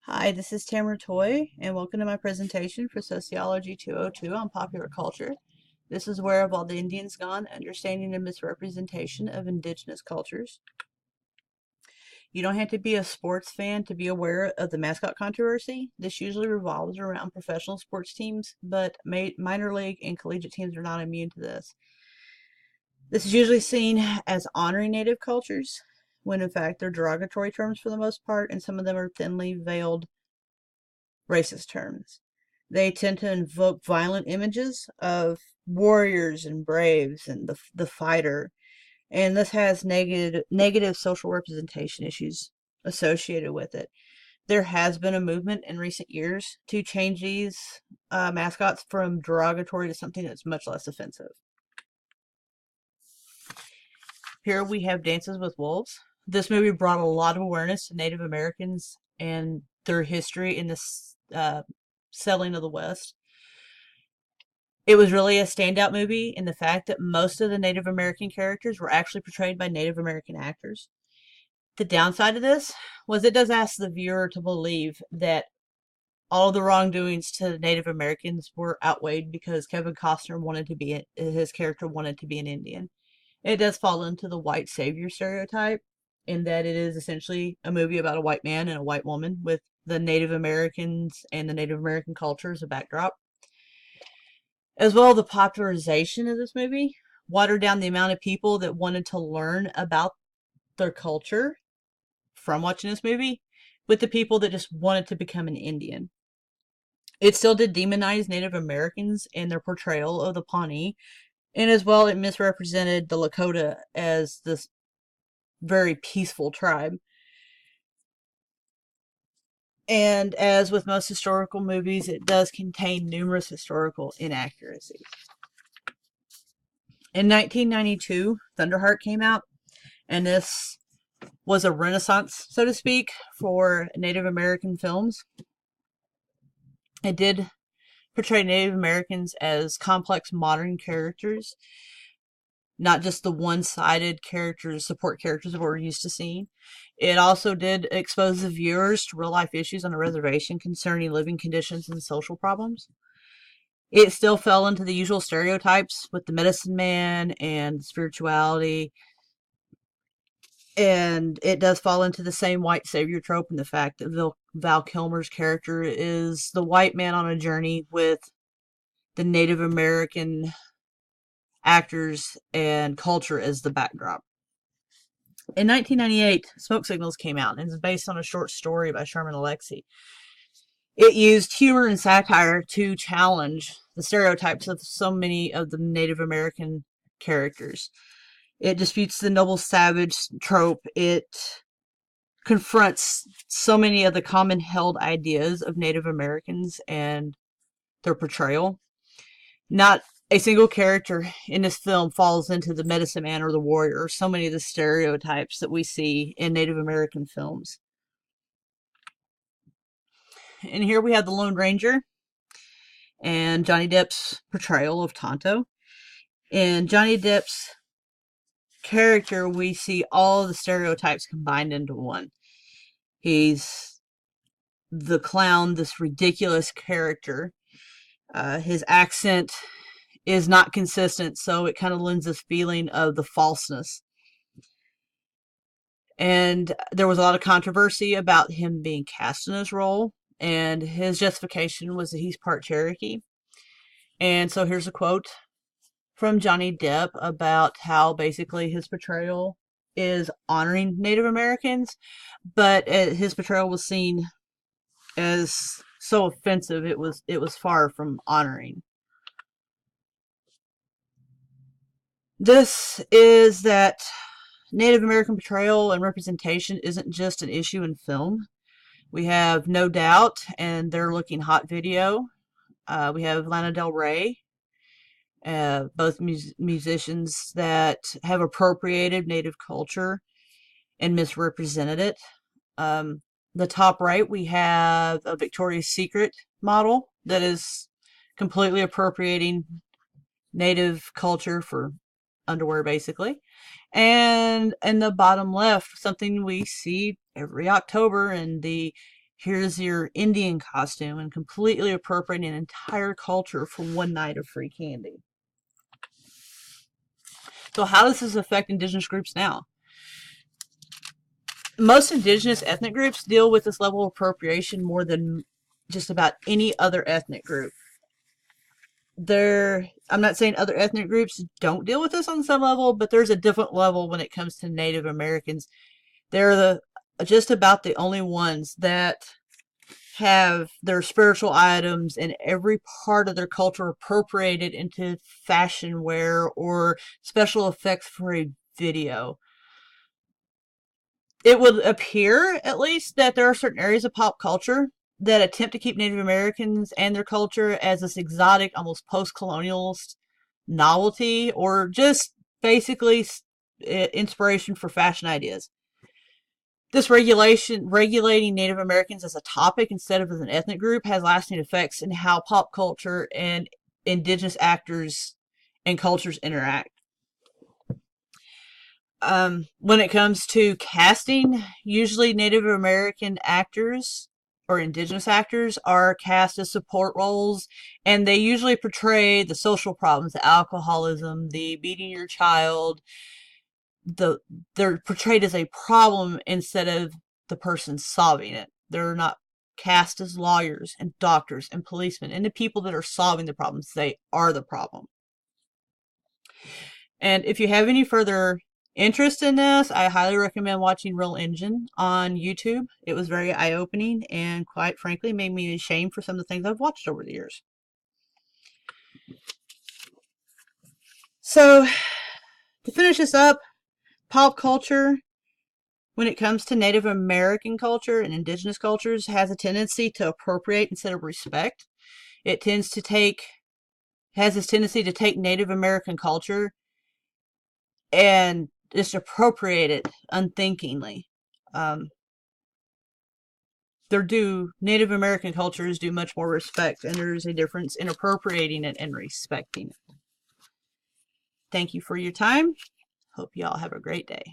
Hi, this is Tamara Toy, and welcome to my presentation for Sociology 202 on popular culture. This is Where Have All the Indians Gone? Understanding and Misrepresentation of Indigenous Cultures. You don't have to be a sports fan to be aware of the mascot controversy. This usually revolves around professional sports teams, but minor league and collegiate teams are not immune to this. This is usually seen as honoring native cultures, when in fact they're derogatory terms for the most part, and some of them are thinly veiled racist terms. They tend to invoke violent images of warriors and braves and the fighter, and this has negative social representation issues associated with it. There has been a movement in recent years to change these mascots from derogatory to something that's much less offensive. Here we have Dances with Wolves. This movie brought a lot of awareness to Native Americans and their history in this settling of the West. It was really a standout movie in the fact that most of the Native American characters were actually portrayed by Native American actors. The downside of this was it does ask the viewer to believe that all the wrongdoings to Native Americans were outweighed because Kevin Costner his character wanted to be an Indian. It does fall into the white savior stereotype in that it is essentially a movie about a white man and a white woman with the Native Americans and the Native American culture as a backdrop. As well, the popularization of this movie watered down the amount of people that wanted to learn about their culture from watching this movie with the people that just wanted to become an Indian. It still did demonize Native Americans in their portrayal of the Pawnee, and as well, it misrepresented the Lakota as this very peaceful tribe. And as with most historical movies, it does contain numerous historical inaccuracies. In 1992, Thunderheart came out, and this was a renaissance, so to speak, for Native American films. It did portray Native Americans as complex modern characters, not just the one-sided characters, support characters that we're used to seeing. It also did expose the viewers to real-life issues on a reservation concerning living conditions and social problems. It still fell into the usual stereotypes with the medicine man and spirituality, and it does fall into the same white savior trope in the fact that Val Kilmer's character is the white man on a journey with the Native American actors and culture as the backdrop. In 1998, Smoke Signals came out and is based on a short story by Sherman Alexie. It used humor and satire to challenge the stereotypes of so many of the Native American characters. It disputes the noble savage trope. It confronts so many of the common held ideas of Native Americans and their portrayal. Not a single character in this film falls into the medicine man or the warrior, or so many of the stereotypes that we see in Native American films. And here we have the Lone Ranger and Johnny Depp's portrayal of Tonto. In Johnny Depp's character, we see all the stereotypes combined into one. He's the clown, this ridiculous character. His accent is not consistent, so it kind of lends this feeling of the falseness. And there was a lot of controversy about him being cast in this role, and his justification was that he's part Cherokee. And so here's a quote from Johnny Depp about how basically his portrayal is honoring Native Americans, but his portrayal was seen as so offensive it was far from honoring. This is that Native American portrayal and representation isn't just an issue in film. We have No Doubt and They're Looking Hot video. We have Lana Del Rey, both musicians that have appropriated Native culture and misrepresented it. The top right, we have a Victoria's Secret model that is completely appropriating Native culture for underwear, basically. And in the bottom left, something we see every October in the Here's your Indian costume, and completely appropriating an entire culture for one night of free candy. So how does this affect indigenous groups now? Most indigenous ethnic groups deal with this level of appropriation more than just about any other ethnic group. I'm not saying other ethnic groups don't deal with this on some level, but there's a different level when it comes to Native Americans. They're just about the only ones that have their spiritual items and every part of their culture appropriated into fashion wear or special effects for a video. It would appear, at least, that there are certain areas of pop culture that attempt to keep Native Americans and their culture as this exotic, almost post-colonialist novelty, or just basically inspiration for fashion ideas. This regulating Native Americans as a topic instead of as an ethnic group, has lasting effects in how pop culture and indigenous actors and cultures interact. When it comes to casting, usually Native American actors or indigenous actors are cast as support roles, and they usually portray the social problems, the alcoholism, the beating your child. They're portrayed as a problem instead of the person solving it. They're not cast as lawyers and doctors and policemen and the people that are solving the problems. They are the problem. And if you have any further interest in this, I highly recommend watching Real Engine on YouTube. It was very eye-opening and, quite frankly, made me ashamed for some of the things I've watched over the years. So, to finish this up, pop culture, when it comes to Native American culture and indigenous cultures, has a tendency to appropriate instead of respect. It has this tendency to take Native American culture and just appropriate it unthinkingly. Native American cultures do much more respect, and there's a difference in appropriating it and respecting it. Thank you for your time. Hope you all have a great day.